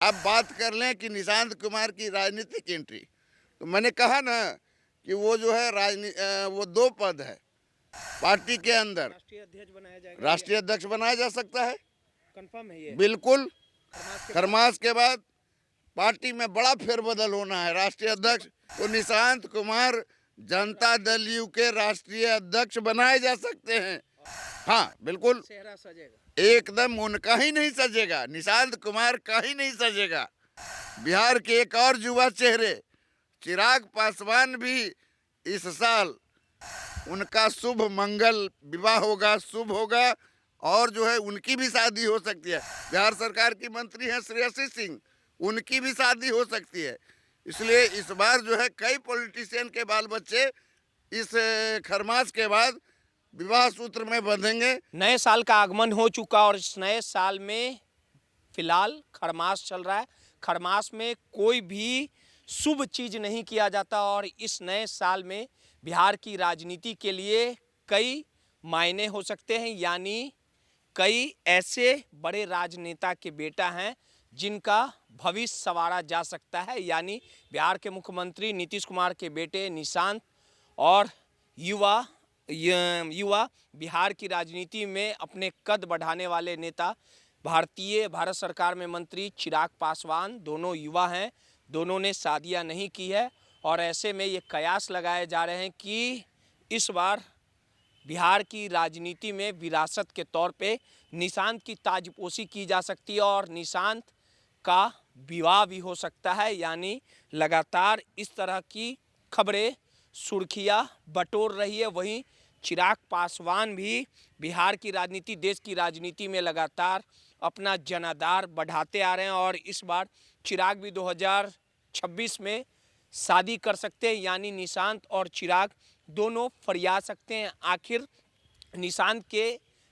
अब बात कर लें कि निशांत कुमार की राजनीतिक एंट्री, तो मैंने कहा ना कि वो जो है वो 2 पद है पार्टी के अंदर। राष्ट्रीय अध्यक्ष बनाया जाएगा, राष्ट्रीय अध्यक्ष बनाया जा सकता है, कंफर्म है ये बिल्कुल। खरमास के बाद। खरमास के बाद पार्टी में बड़ा फेरबदल होना है। राष्ट्रीय अध्यक्ष तो निशांत कुमार जनता दल यू के राष्ट्रीय अध्यक्ष बनाए जा सकते हैं। हाँ बिल्कुल, चेहरा सजेगा। एकदम उनका ही नहीं सजेगा, निशांत कुमार का ही नहीं सजेगा। बिहार के एक और युवा चेहरे चिराग पासवान भी इस साल उनका शुभ मंगल विवाह होगा, शुभ होगा, और जो है उनकी भी शादी हो सकती है। बिहार सरकार की मंत्री हैं श्रेयसी सिंह, उनकी भी शादी हो सकती है। इसलिए इस बार जो है कई पॉलिटिशियन के बाल बच्चे इस खरमास के बाद विवाह सूत्र में बंधेंगे। नए साल का आगमन हो चुका और इस नए साल में फिलहाल खरमास चल रहा है। खरमास में कोई भी शुभ चीज नहीं किया जाता और इस नए साल में बिहार की राजनीति के लिए कई मायने हो सकते हैं, यानी कई ऐसे बड़े राजनेता के बेटा हैं जिनका भविष्य संवारा जा सकता है, यानी बिहार के मुख्यमंत्री नीतीश कुमार के बेटे निशांत और युवा बिहार की राजनीति में अपने कद बढ़ाने वाले नेता भारत सरकार में मंत्री चिराग पासवान दोनों युवा हैं। दोनों ने शादियां नहीं की है और ऐसे में ये कयास लगाए जा रहे हैं कि इस बार बिहार की राजनीति में विरासत के तौर पे निशांत की ताजपोशी की जा सकती है और निशांत का विवाह भी हो सकता है। यानी लगातार इस तरह की खबरें सुर्खियां बटोर रही है। वहीं चिराग पासवान भी बिहार की राजनीति, देश की राजनीति में लगातार अपना जनाधार बढ़ाते आ रहे हैं और इस बार चिराग भी 2026 में शादी कर सकते हैं, यानी निशांत और चिराग दोनों फरिया सकते हैं। आखिर निशांत के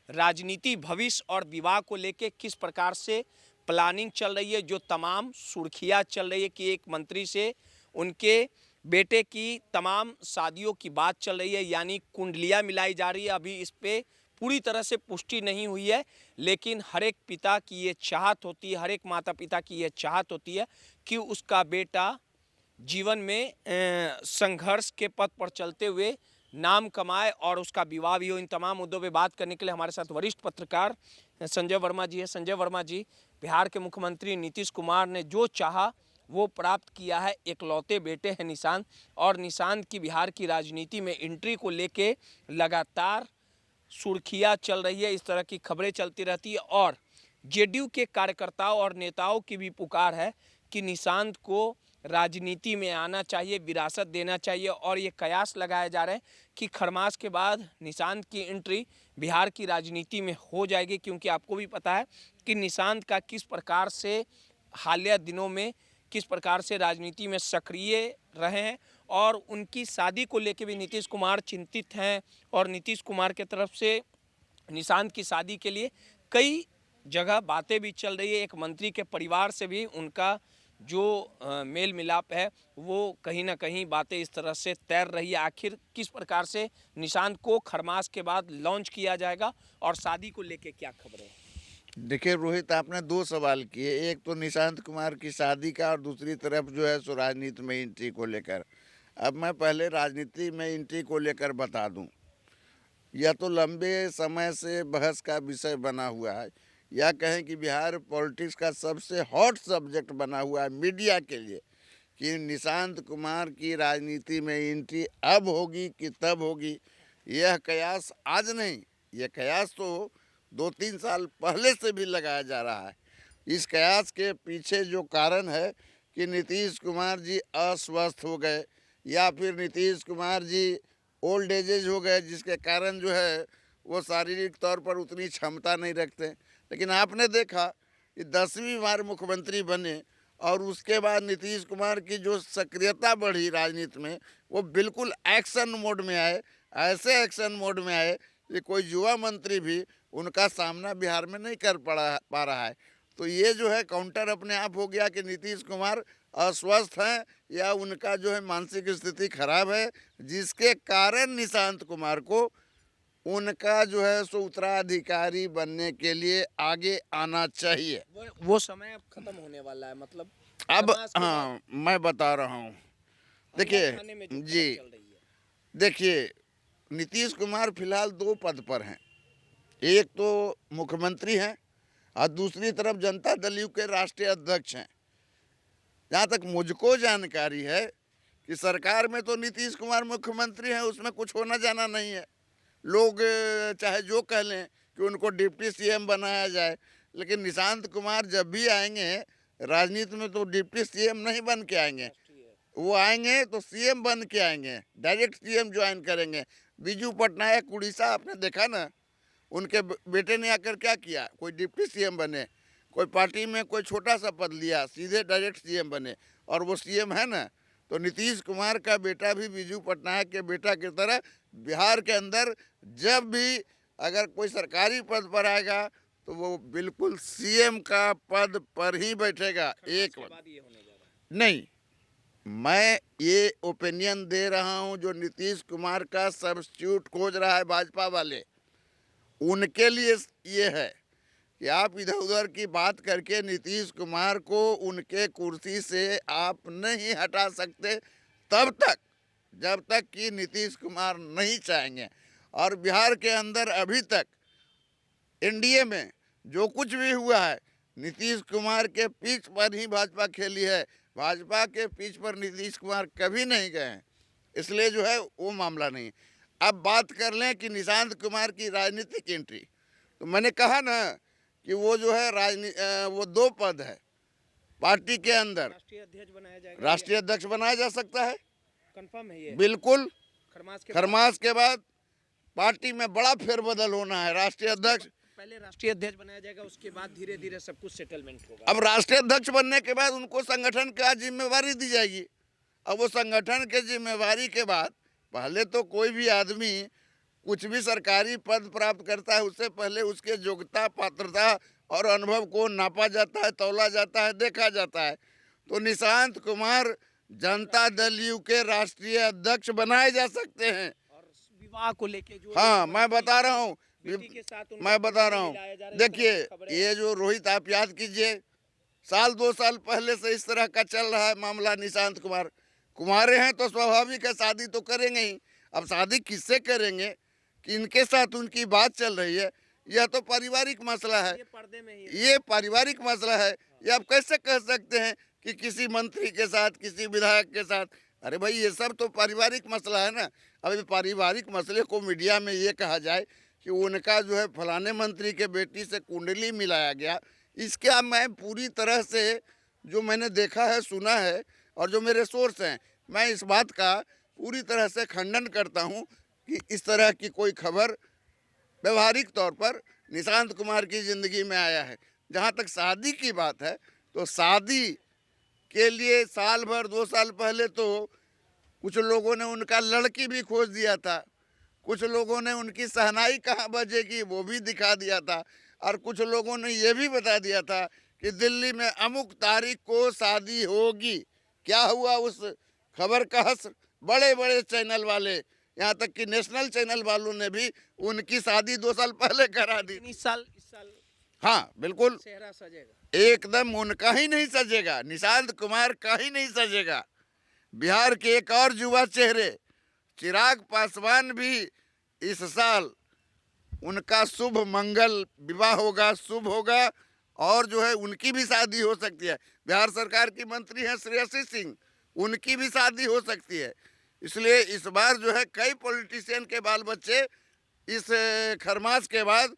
राजनीति भविष्य और विवाह को लेके किस प्रकार से प्लानिंग चल रही है, जो तमाम सुर्खियां चल रही है कि एक मंत्री से उनके बेटे की तमाम शादियों की बात चल रही है, यानी कुंडलियां मिलाई जा रही है। अभी इस पे पूरी तरह से पुष्टि नहीं हुई है, लेकिन हर एक पिता की ये चाहत होती है, हर एक माता पिता की ये चाहत होती है कि उसका बेटा जीवन में संघर्ष के पथ पर चलते हुए नाम कमाए और उसका विवाह भी हो। इन तमाम मुद्दों पे बात करने के लिए हमारे साथ वरिष्ठ पत्रकार संजय वर्मा जी है। संजय वर्मा जी, बिहार के मुख्यमंत्री नीतीश कुमार ने जो चाहा वो प्राप्त किया है। एकलौते बेटे हैं निशांत और निशांत की बिहार की राजनीति में एंट्री को लेके लगातार सुर्खियां चल रही है, इस तरह की खबरें चलती रहती है और जेडीयू के कार्यकर्ताओं और नेताओं की भी पुकार है कि निशांत को राजनीति में आना चाहिए, विरासत देना चाहिए और ये कयास लगाए जा रहे हैं कि खरमास के बाद निशांत की एंट्री बिहार की राजनीति में हो जाएगी, क्योंकि आपको भी पता है कि निशांत का किस प्रकार से हालिया दिनों में किस प्रकार से राजनीति में सक्रिय रहे हैं और उनकी शादी को लेकर भी नीतीश कुमार चिंतित हैं और नीतीश कुमार के तरफ से निशांत की शादी के लिए कई जगह बातें भी चल रही है। एक मंत्री के परिवार से भी उनका जो मेल मिलाप है वो कहीं ना कहीं बातें इस तरह से तैर रही है। आखिर किस प्रकार से निशांत को खरमास के बाद लॉन्च किया जाएगा और शादी को लेके क्या खबर है? देखिए रोहित, आपने 2 सवाल किए, एक तो निशांत कुमार की शादी का और दूसरी तरफ जो है सो राजनीति में एंट्री को लेकर। अब मैं पहले राजनीति में एंट्री को लेकर बता दूं, यह तो लंबे समय से बहस का विषय बना हुआ है, या कहें कि बिहार पॉलिटिक्स का सबसे हॉट सब्जेक्ट बना हुआ है मीडिया के लिए कि निशांत कुमार की राजनीति में एंट्री अब होगी कि तब होगी। यह कयास आज नहीं, यह कयास तो 2-3 साल पहले से भी लगाया जा रहा है। इस कयास के पीछे जो कारण है कि नीतीश कुमार जी अस्वस्थ हो गए या फिर नीतीश कुमार जी ओल्ड एजेज हो गए, जिसके कारण जो है वो शारीरिक तौर पर उतनी क्षमता नहीं रखते। लेकिन आपने देखा कि 10वीं बार मुख्यमंत्री बने और उसके बाद नीतीश कुमार की जो सक्रियता बढ़ी राजनीति में, वो बिल्कुल एक्शन मोड में आए, ऐसे एक्शन मोड में आए कि कोई युवा मंत्री भी उनका सामना बिहार में नहीं कर पा रहा है। तो ये जो है काउंटर अपने आप हो गया कि नीतीश कुमार अस्वस्थ हैं या उनका जो है मानसिक स्थिति खराब है, जिसके कारण निशांत कुमार को उनका जो है सो उत्तराधिकारी बनने के लिए आगे आना चाहिए। वो समय अब खत्म होने वाला है, मतलब अब समाज के बाद हाँ, मैं बता रहा हूँ। देखिए अंदर खाने में जो जी, खबर चल रही है। देखिए नीतीश कुमार फिलहाल दो पद पर हैं। एक तो मुख्यमंत्री हैं और दूसरी तरफ जनता दल यू के राष्ट्रीय अध्यक्ष हैं। जहाँ तक मुझको जानकारी है कि सरकार में तो नीतीश कुमार मुख्यमंत्री हैं, उसमें कुछ होना जाना नहीं है। लोग चाहे जो कह लें कि उनको डिप्टी सीएम बनाया जाए, लेकिन निशांत कुमार जब भी आएंगे राजनीति में तो डिप्टी सीएम नहीं बन के आएंगे। वो आएंगे तो सीएम बन के आएंगे, डायरेक्ट सीएम ज्वाइन करेंगे। बीजू पटनायक उड़ीसा आपने देखा ना, उनके बेटे ने आकर क्या किया, कोई डिप्टी सीएम बने, कोई पार्टी में कोई छोटा सा पद लिया, सीधे डायरेक्ट सीएम बने और वो सीएम है ना। तो नीतीश कुमार का बेटा भी बीजू पटनायक के बेटा की तरह बिहार के अंदर जब भी अगर कोई सरकारी पद पर आएगा तो वो बिल्कुल सीएम का पद पर ही बैठेगा। एक बाद ये होने जा रहा है। नहीं, मैं ये ओपिनियन दे रहा हूं, जो नीतीश कुमार का सब्स्टिट्यूट खोज रहा है भाजपा वाले, उनके लिए ये है कि आप इधर उधर की बात करके नीतीश कुमार को उनके कुर्सी से आप नहीं हटा सकते तब तक, जब तक कि नीतीश कुमार नहीं चाहेंगे। और बिहार के अंदर अभी तक एनडीए में जो कुछ भी हुआ है, नीतीश कुमार के पिच पर ही भाजपा खेली है। भाजपा के पिच पर नीतीश कुमार कभी नहीं गए हैं, इसलिए जो है वो मामला नहीं। अब बात कर लें कि निशांत कुमार की राजनीतिक एंट्री, तो मैंने कहा ना कि वो जो है वो दो पद है पार्टी के अंदर। राष्ट्रीय अध्यक्ष बनाया जाएगा, राष्ट्रीय अध्यक्ष बनाया जा सकता है, कंफर्म है ये। बिल्कुल। खरमास खरमास के बाद पार्टी में बड़ा फेरबदल होना है। राष्ट्रीय अध्यक्ष, पहले राष्ट्रीय अध्यक्ष बनाया जाएगा, उसके बाद धीरे धीरे सब कुछ सेटलमेंट होगा। अब राष्ट्रीय अध्यक्ष बनने के बाद उनको संगठन का जिम्मेवारी दी जाएगी। अब वो संगठन के जिम्मेवारी के बाद पहले तो कोई भी आदमी कुछ भी सरकारी पद प्राप्त करता है, उससे पहले उसके योग्यता, पात्रता और अनुभव को नापा जाता है, तौला जाता है, देखा जाता है। तो निशांत कुमार जनता दल यू के राष्ट्रीय अध्यक्ष बनाए जा सकते हैं। और विवाह को लेके जो हाँ, मैं बता रहा हूँ, बेटी के साथ उनका मैं बता रहा हूँ। मिलाया जा रहा है, देखिए इस तरह की खबरें। ये जो रोहित, आप याद कीजिए, साल 2 साल पहले से इस तरह का चल रहा है मामला। निशांत कुमार कुमारे हैं तो स्वाभाविक है शादी तो करेंगे ही। अब शादी किससे करेंगे कि इनके साथ उनकी बात चल रही है, यह तो पारिवारिक मसला है। ये पर्दे में ही ये पारिवारिक मसला है। ये आप कैसे कह सकते हैं कि किसी मंत्री के साथ, किसी विधायक के साथ? अरे भाई, ये सब तो पारिवारिक मसला है ना। अब इस पारिवारिक मसले को मीडिया में ये कहा जाए कि उनका जो है फलाने मंत्री के बेटी से कुंडली मिलाया गया, इसका मैं पूरी तरह से, जो मैंने देखा है, सुना है और जो मेरे सोर्स हैं, मैं इस बात का पूरी तरह से खंडन करता हूं कि इस तरह की कोई खबर व्यवहारिक तौर पर निशांत कुमार की ज़िंदगी में आया है। जहां तक शादी की बात है, तो शादी के लिए साल भर 2 साल पहले तो कुछ लोगों ने उनका लड़की भी खोज दिया था, कुछ लोगों ने उनकी शहनाई कहाँ बजेगी वो भी दिखा दिया था, और कुछ लोगों ने ये भी बता दिया था कि दिल्ली में अमुक तारीख को शादी होगी। क्या हुआ उस खबर का हश्र बड़े बड़े चैनल वाले, यहाँ तक कि नेशनल चैनल वालों ने भी उनकी शादी 2 साल पहले करा दी। इस साल हाँ बिल्कुल, चेहरा सजेगा, एकदम उनका ही नहीं सजेगा, निशांत कुमार का ही नहीं सजेगा। बिहार के एक और युवा चेहरे चिराग पासवान भी इस साल उनका शुभ मंगल विवाह होगा, शुभ होगा, और जो है उनकी भी शादी हो सकती है। बिहार सरकार की मंत्री हैं श्रेयसी सिंह, उनकी भी शादी हो सकती है। इसलिए इस बार जो है कई पॉलिटिशियन के बाल बच्चे इस खरमास के बाद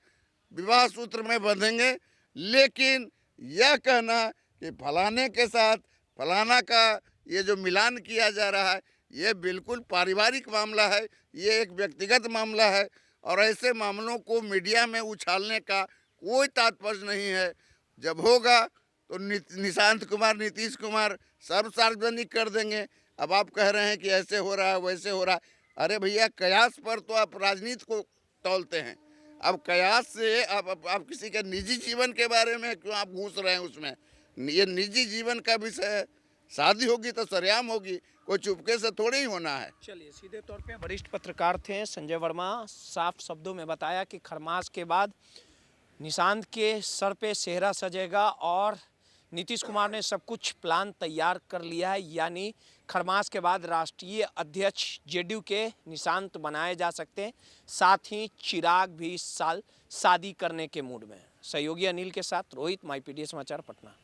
विवाह सूत्र में बंधेंगे। लेकिन यह कहना कि फलाने के साथ फलाना का ये जो मिलान किया जा रहा है, ये बिल्कुल पारिवारिक मामला है, ये एक व्यक्तिगत मामला है, और ऐसे मामलों को मीडिया में उछालने का कोई तात्पर्य नहीं है। जब होगा तो निशांत कुमार, नीतीश कुमार सब सार्वजनिक कर देंगे। अब आप कह रहे हैं कि ऐसे हो रहा है, वैसे हो रहा है। अरे भैया, कयास पर तो आप राजनीति को तौलते हैं। अब कयास से आप किसी के निजी जीवन के बारे में क्यों आप घुस रहे हैं उसमें? ये निजी जीवन का विषय है, शादी होगी तो सरेआम होगी, कोई चुपके से थोड़ी ही होना है। चलिए, सीधे तौर पे वरिष्ठ पत्रकार थे संजय वर्मा, साफ शब्दों में बताया कि खरमास के बाद निशांत के सर पे सेहरा सजेगा और नीतीश कुमार ने सब कुछ प्लान तैयार कर लिया है, यानी खरमास के बाद राष्ट्रीय अध्यक्ष जेडीयू के निशांत बनाए जा सकते हैं। साथ ही चिराग भी इस साल शादी करने के मूड में। सहयोगी अनिल के साथ रोहित, माई पीटीए समाचार, पटना।